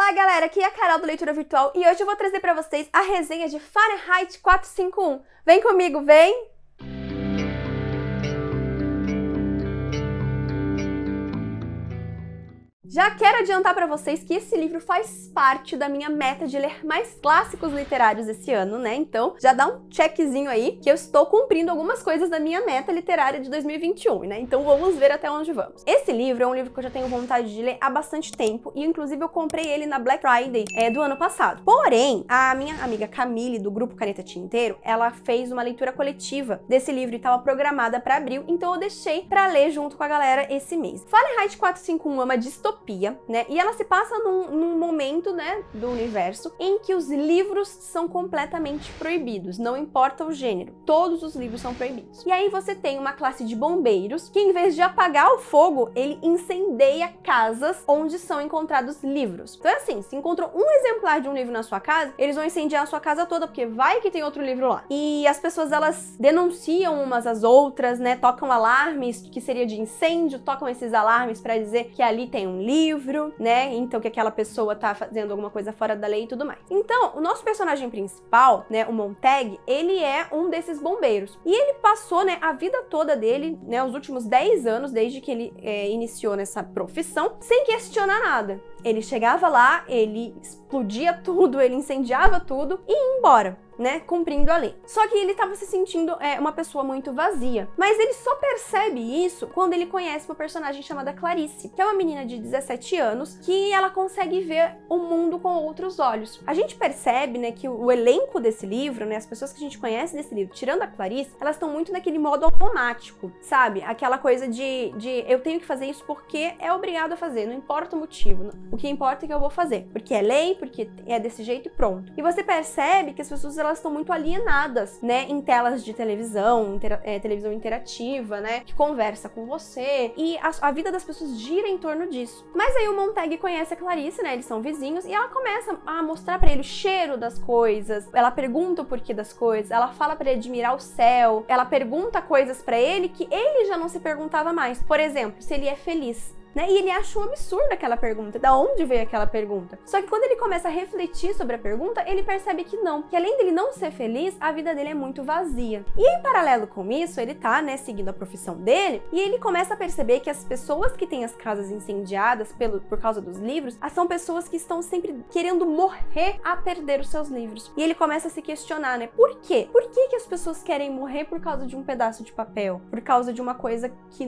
Olá galera, aqui é a Carol do Leitura Virtual e hoje eu vou trazer para vocês a resenha de Fahrenheit 451. Vem comigo, vem! Já quero adiantar para vocês que esse livro faz parte da minha meta de ler mais clássicos literários esse ano, né? Então, já dá um checkzinho aí que eu estou cumprindo algumas coisas da minha meta literária de 2021, né? Então, vamos ver até onde vamos. Esse livro é um livro que eu já tenho vontade de ler há bastante tempo e, inclusive, eu comprei ele na Black Friday do ano passado. Porém, a minha amiga Camille, do grupo Caneta Tinteiro, ela fez uma leitura coletiva desse livro e estava programada para abril, então eu deixei para ler junto com a galera esse mês. Fahrenheit 451 é uma distopia, né? E ela se passa num momento, né, do universo em que os livros são completamente proibidos, não importa o gênero, todos os livros são proibidos. E aí você tem uma classe de bombeiros que, em vez de apagar o fogo, ele incendeia casas onde são encontrados livros. Então é assim, se encontrou um exemplar de um livro na sua casa, eles vão incendiar a sua casa toda, porque vai que tem outro livro lá. E as pessoas, elas denunciam umas às outras, né, tocam alarmes que seria de incêndio, tocam esses alarmes para dizer que ali tem um livro, né? Então que aquela pessoa tá fazendo alguma coisa fora da lei e tudo mais. Então, o nosso personagem principal, né, o Montag, ele é um desses bombeiros. E ele passou, né, a vida toda dele, né, os últimos 10 anos, desde que ele iniciou nessa profissão, sem questionar nada. Ele chegava lá, ele explodia tudo, ele incendiava tudo e ia embora, né, cumprindo a lei. Só que ele estava se sentindo uma pessoa muito vazia. Mas ele só percebe isso quando ele conhece uma personagem chamada Clarice, que é uma menina de 17 anos, que ela consegue ver o mundo com outros olhos. A gente percebe, né, que o elenco desse livro, né, as pessoas que a gente conhece desse livro, tirando a Clarice, elas estão muito naquele modo automático, sabe? Aquela coisa de eu tenho que fazer isso porque é obrigado a fazer, não importa o motivo. O que importa é que eu vou fazer, porque é lei, porque é desse jeito e pronto. E você percebe que as pessoas, elas estão muito alienadas, né, em telas de televisão, televisão interativa, né, que conversa com você, e a vida das pessoas gira em torno disso. Mas aí o Montag conhece a Clarice, né, eles são vizinhos, e ela começa a mostrar pra ele o cheiro das coisas, ela pergunta o porquê das coisas, ela fala pra ele admirar o céu, ela pergunta coisas pra ele que ele já não se perguntava mais. Por exemplo, se ele é feliz. Né? E ele acha um absurdo aquela pergunta, da onde veio aquela pergunta. Só que quando ele começa a refletir sobre a pergunta, ele percebe que não, que além dele não ser feliz, a vida dele é muito vazia. E em paralelo com isso, ele tá, né, seguindo a profissão dele, e ele começa a perceber que as pessoas que têm as casas incendiadas por causa dos livros, são pessoas que estão sempre querendo morrer a perder os seus livros. E ele começa a se questionar, né, por quê? Por que as pessoas querem morrer por causa de um pedaço de papel? Por causa de uma coisa que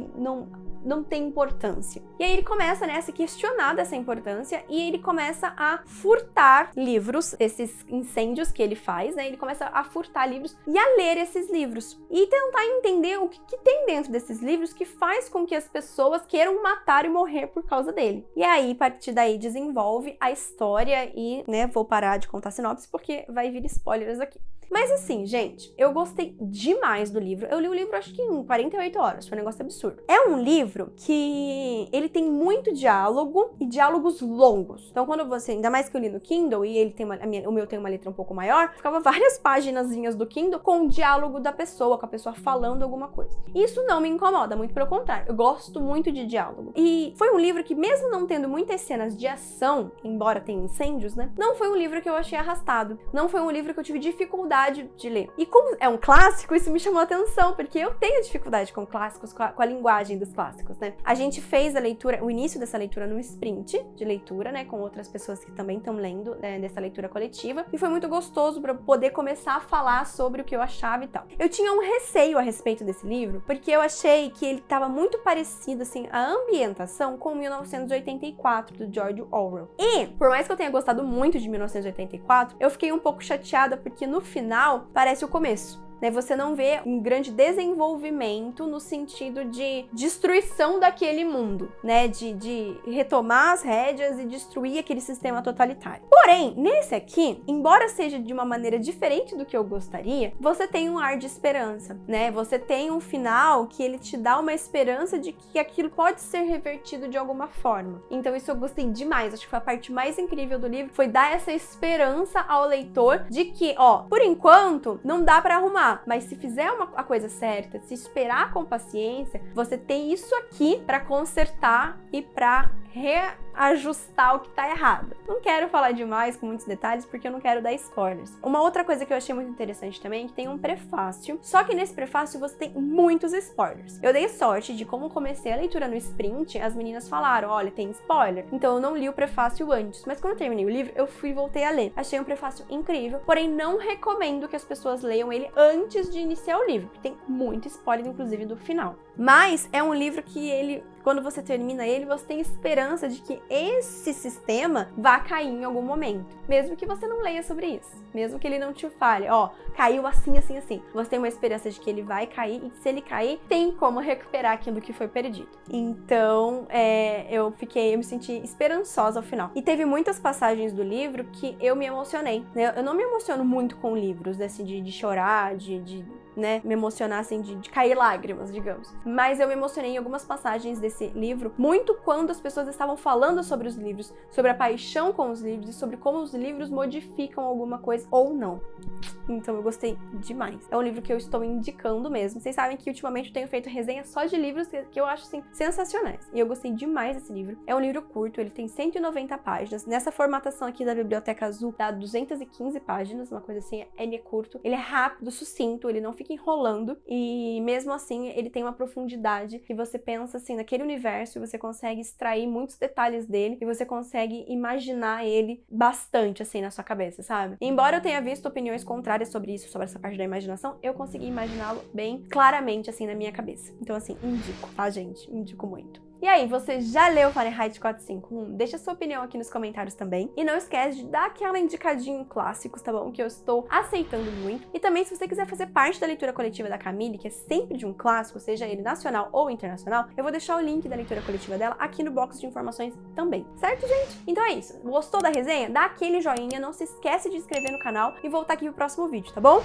não tem importância. E aí ele começa, né, a se questionar dessa importância e ele começa a furtar livros, esses incêndios que ele faz, né, ele começa a furtar livros e a ler esses livros e tentar entender o que tem dentro desses livros que faz com que as pessoas queiram matar e morrer por causa dele. E aí, a partir daí, desenvolve a história e, né, vou parar de contar sinopse porque vai vir spoilers aqui. Mas assim, gente, eu gostei demais do livro. Eu li o livro acho que em 48 horas, foi um negócio absurdo. É um livro que ele tem muito diálogo e diálogos longos. Então quando você, ainda mais que eu li no Kindle e ele tem o meu tem uma letra um pouco maior, ficava várias paginazinhas do Kindle com o diálogo da pessoa, com a pessoa falando alguma coisa. Isso não me incomoda, muito pelo contrário. Eu gosto muito de diálogo. E foi um livro que, mesmo não tendo muitas cenas de ação, embora tenha incêndios, né, não foi um livro que eu achei arrastado. Não foi um livro que eu tive dificuldade de ler. E como é um clássico, isso me chamou a atenção, porque eu tenho dificuldade com clássicos, com a linguagem dos clássicos, né? A gente fez a leitura, o início dessa leitura no sprint de leitura, né, com outras pessoas que também estão lendo, né, dessa leitura coletiva, e foi muito gostoso para poder começar a falar sobre o que eu achava e tal. Eu tinha um receio a respeito desse livro, porque eu achei que ele estava muito parecido, assim, a ambientação com 1984, do George Orwell. E, por mais que eu tenha gostado muito de 1984, eu fiquei um pouco chateada, porque no final parece o começo. Né, você não vê um grande desenvolvimento no sentido de destruição daquele mundo, né, de retomar as rédeas e destruir aquele sistema totalitário. Porém, nesse aqui, embora seja de uma maneira diferente do que eu gostaria, você tem um ar de esperança, né, você tem um final que ele te dá uma esperança de que aquilo pode ser revertido de alguma forma. Então isso eu gostei demais, acho que foi a parte mais incrível do livro, foi dar essa esperança ao leitor de que, ó, por enquanto, não dá pra arrumar, mas se fizer a coisa certa, se esperar com paciência, você tem isso aqui para consertar e para reajustar o que tá errado. Não quero falar demais com muitos detalhes porque eu não quero dar spoilers. Uma outra coisa que eu achei muito interessante também é que tem um prefácio, só que nesse prefácio você tem muitos spoilers. Eu dei sorte de como comecei a leitura no sprint, as meninas falaram, olha, tem spoiler. Então eu não li o prefácio antes, mas quando eu terminei o livro, eu fui e voltei a ler. Achei um prefácio incrível, porém não recomendo que as pessoas leiam ele antes de iniciar o livro, porque tem muito spoiler, inclusive, do final. Mas é um livro que ele, quando você termina ele, você tem esperança de que esse sistema vá cair em algum momento. Mesmo que você não leia sobre isso. Mesmo que ele não te fale, ó, caiu assim, assim, assim. Você tem uma esperança de que ele vai cair e que se ele cair, tem como recuperar aquilo que foi perdido. Então, eu me senti esperançosa ao final. E teve muitas passagens do livro que eu me emocionei, né? Eu não me emociono muito com livros, assim, de chorar, né, me emocionar, assim, de cair lágrimas, digamos. Mas eu me emocionei em algumas passagens desse livro, muito quando as pessoas estavam falando sobre os livros, sobre a paixão com os livros e sobre como os livros modificam alguma coisa ou não. Então eu gostei demais. É um livro que eu estou indicando mesmo. Vocês sabem que ultimamente eu tenho feito resenha só de livros que eu acho, assim, sensacionais. E eu gostei demais desse livro. É um livro curto, ele tem 190 páginas. Nessa formatação aqui da Biblioteca Azul, dá 215 páginas, uma coisa assim, ele é curto. Ele é rápido, sucinto, ele não fica enrolando. E mesmo assim, ele tem uma profundidade que você pensa, assim, naquele universo e você consegue extrair muitos detalhes dele e você consegue imaginar ele bastante, assim, na sua cabeça, sabe? E embora eu tenha visto opiniões contrárias sobre isso, sobre essa parte da imaginação, eu consegui imaginá-lo bem claramente, assim, na minha cabeça. Então, assim, indico, tá, gente? Indico muito. E aí, você já leu Fahrenheit 451? Deixa sua opinião aqui nos comentários também. E não esquece de dar aquela indicadinha em clássicos, tá bom? Que eu estou aceitando muito. E também, se você quiser fazer parte da leitura coletiva da Camille, que é sempre de um clássico, seja ele nacional ou internacional, eu vou deixar o link da leitura coletiva dela aqui no box de informações também. Certo, gente? Então é isso. Gostou da resenha? Dá aquele joinha, não se esquece de se inscrever no canal e voltar aqui pro próximo vídeo, tá bom?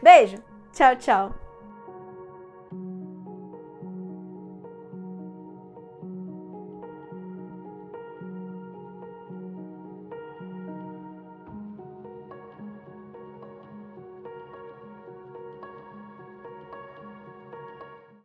Beijo! Tchau, tchau!